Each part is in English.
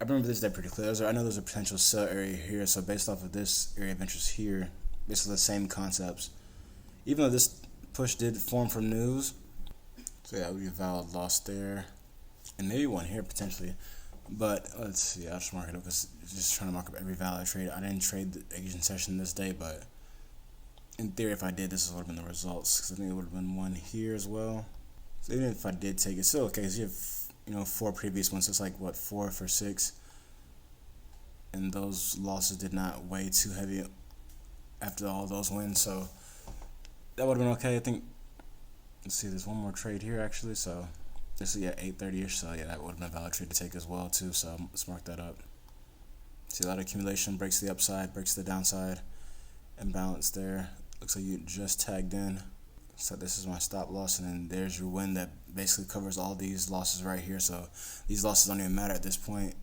remember this day pretty clear. I know there's a potential sell area here, so based off of this area of interest here, basically the same concepts. Even though this push did form from news, so yeah, it would be a valid loss there, and maybe one here potentially. But let's see, I'll just mark it up because it's just trying to mark up every valid trade. I didn't trade the Asian session this day, but in theory, if I did, this would have been the results, because I think it would have been one here as well. So even if I did take it, it's still okay, because you have 4 previous ones, so it's like, what, 4 for 6? And those losses did not weigh too heavy after all those wins, so that would have been okay. I think, let's see, there's one more trade here actually, so this is 8:30ish, so yeah, that would have been a valid trade to take as well too, so let's mark that up. See, a lot of accumulation, breaks to the upside, breaks to the downside, imbalance there. Looks like you just tagged in. So this is my stop loss, and then there's your win that basically covers all these losses right here, so these losses don't even matter at this point.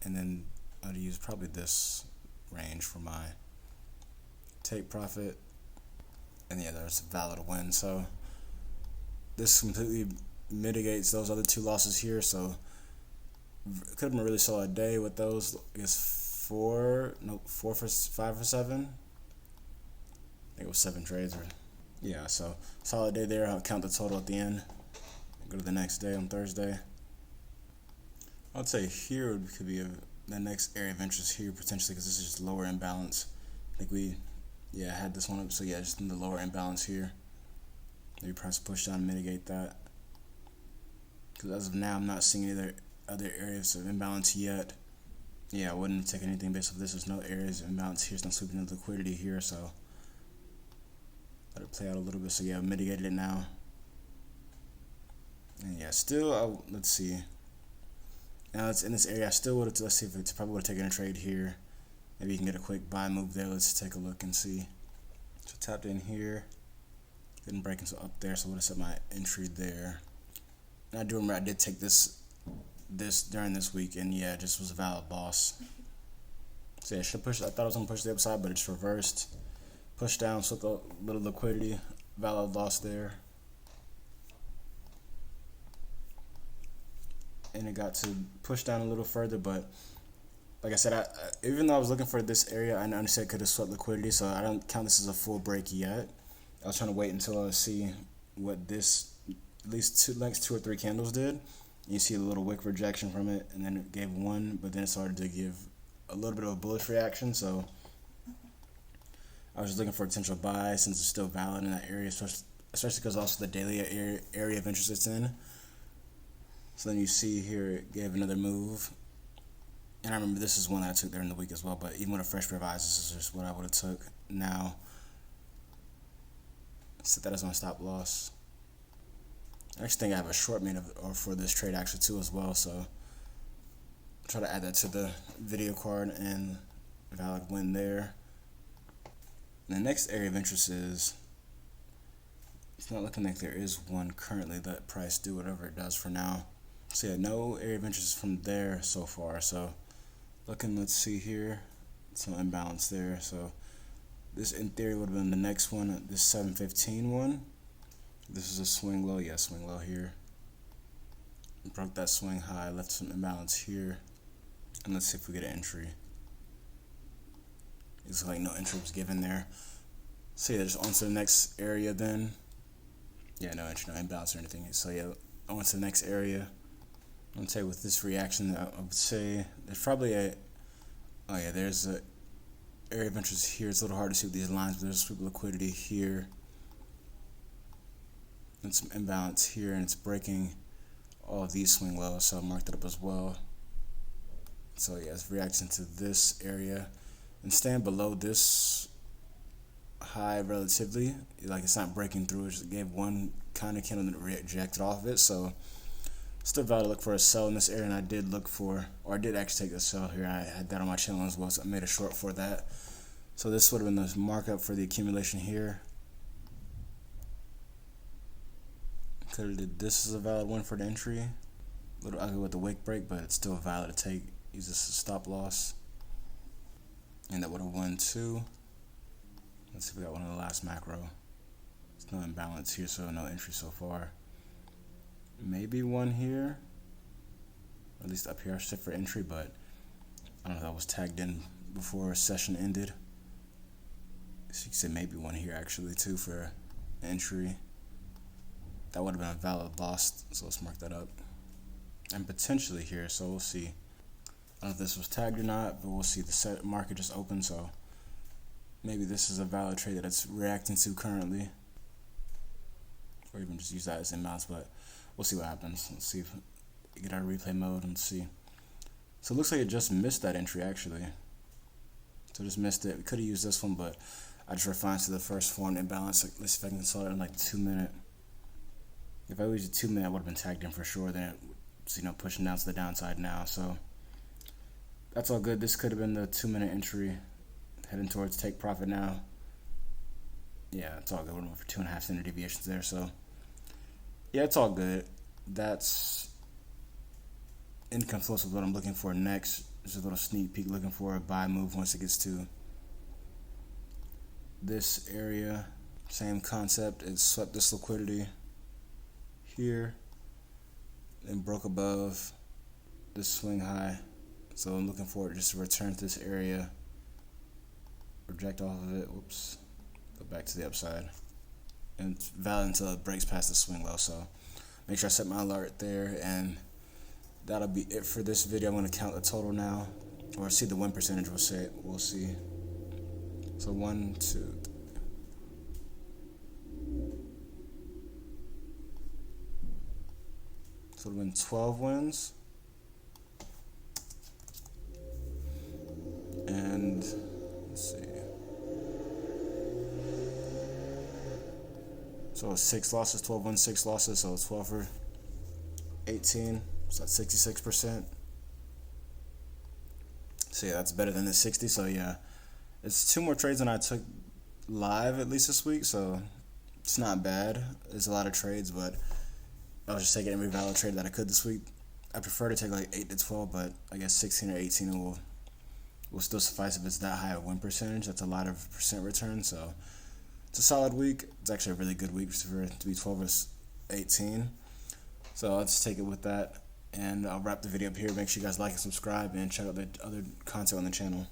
And then I'd use probably this range for my take profit, and yeah, there's a valid win. So this completely mitigates those other 2 losses here, so it could have been a really solid day with those. I guess 4 for 5 for 7. I think it was 7 trades, or yeah, so solid day there. I'll count the total at the end. Go to the next day on Thursday. I'd say here could be the next area of interest here potentially, because this is just lower imbalance. I think we had this one up, so yeah, just in the lower imbalance here. Maybe price push down and mitigate that. Because as of now, I'm not seeing any other areas of imbalance yet. Yeah, I wouldn't take anything based off this. There's no areas of imbalance here. It's not sweeping into liquidity here, so let it play out a little bit. So yeah, I mitigated it now. And yeah, still, let's see. Now it's in this area. I still would have, let's see if it's probably would have taken a trade here. Maybe you can get a quick buy move there. Let's take a look and see. So tapped in here. Didn't break until up there, so I would have set my entry there. And I do remember I did take this during this week, and yeah, it just was a valid loss. So yeah, I thought I was gonna push the upside, but it's reversed. Push down, slipped a little liquidity, valid loss there. And it got to push down a little further, but like I said, even though I was looking for this area, I understand it could have swept liquidity, so I don't count this as a full break yet. I was trying to wait until I see what this, at least next 2 or 3 candles did. You see a little wick rejection from it, and then it gave one, but then it started to give a little bit of a bullish reaction, so I was just looking for a potential buy since it's still valid in that area, especially because also the daily area of interest it's in. So then you see here it gave another move. And I remember this is one that I took there in the week as well, but even with a fresh pair of eyes, this is just what I would have took now. Set that as my stop loss. I actually think I have a short made for this trade actually too as well, so I'll try to add that to the video card and valid win there. And the next area of interest is, it's not looking like there is one currently. Let price do whatever it does for now. So yeah, no area of interest from there so far. So looking, let's see here, some imbalance there. So this in theory would have been the next one, this 715 one. This is a swing low, yeah, swing low here. Broke that swing high, left some imbalance here. And let's see if we get an entry. It's like no entry was given there. So yeah, just on to the next area then. Yeah, no entry, no imbalance or anything. So yeah, on to the next area. I'm gonna say with this reaction, I would say there's probably there's a area of interest here. It's a little hard to see with these lines, but there's a sweep of liquidity here. And some imbalance here, and it's breaking all of these swing lows, so I marked it up as well. So yeah, it's reacting to this area and staying below this high relatively. Like it's not breaking through. It just gave one kind of candle and rejected off of it. So still valid to look for a sell in this area, and I did look for, or I did actually take a sell here. I had that on my channel as well, so I made a short for that. So this would have been the markup for the accumulation here. Could have did this as a valid one for the entry. A little ugly with the wick break, but it's still valid to take. Use this as a stop loss. And that would have won too. Let's see if we got one in the last macro. There's no imbalance here, so no entry so far. Maybe one here. at least up here, set for entry, but I don't know if that was tagged in before session ended. So you can say maybe one here actually too for entry. That would have been a valid loss, so let's mark that up. And potentially here, so we'll see. I don't know if this was tagged or not, but we'll see. The market just opened, so maybe this is a valid trade that it's reacting to currently, or even just use that as inbounds, but we'll see what happens. Let's see if we get our replay mode and see. So it looks like it just missed that entry actually. So just missed it. We could have used this one, but I just refined to the first form imbalance. Like, let's see if I can solve it in like 2 minute. If I used a 2 minute, I would have been tagged in for sure. Then it's, pushing down to the downside now. So that's all good. This could have been the 2 minute entry, heading towards take profit now. Yeah, it's all good. We're going for 2.5 standard deviations there. So yeah, it's all good. That's income flows with what I'm looking for next. Just a little sneak peek, looking for a buy move once it gets to this area. Same concept. It swept this liquidity here and broke above this swing high. So I'm looking for it just to return to this area, reject off of it, whoops, go back to the upside, and it's valid until it breaks past the swing low. So make sure I set my alert there, and that'll be it for this video. I'm going to count the total now, or see the win percentage. We'll see. So 1, 2, 3. So it'll win 12 wins. And let's see. So it's 6 losses, 12 wins, 6 losses. So it's 12 for 18. So that's 66%. So yeah, that's better than the 60. So yeah, it's 2 more trades than I took live at least this week. So it's not bad. There's a lot of trades, but I was just taking every valid trade that I could this week. I prefer to take like 8 to 12, but I guess 16 or 18 will still suffice if it's that high of win percentage. That's a lot of percent return. So it's a solid week. It's actually a really good week for it to be 12 or 18. So I'll just take it with that. And I'll wrap the video up here. Make sure you guys like and subscribe and check out the other content on the channel.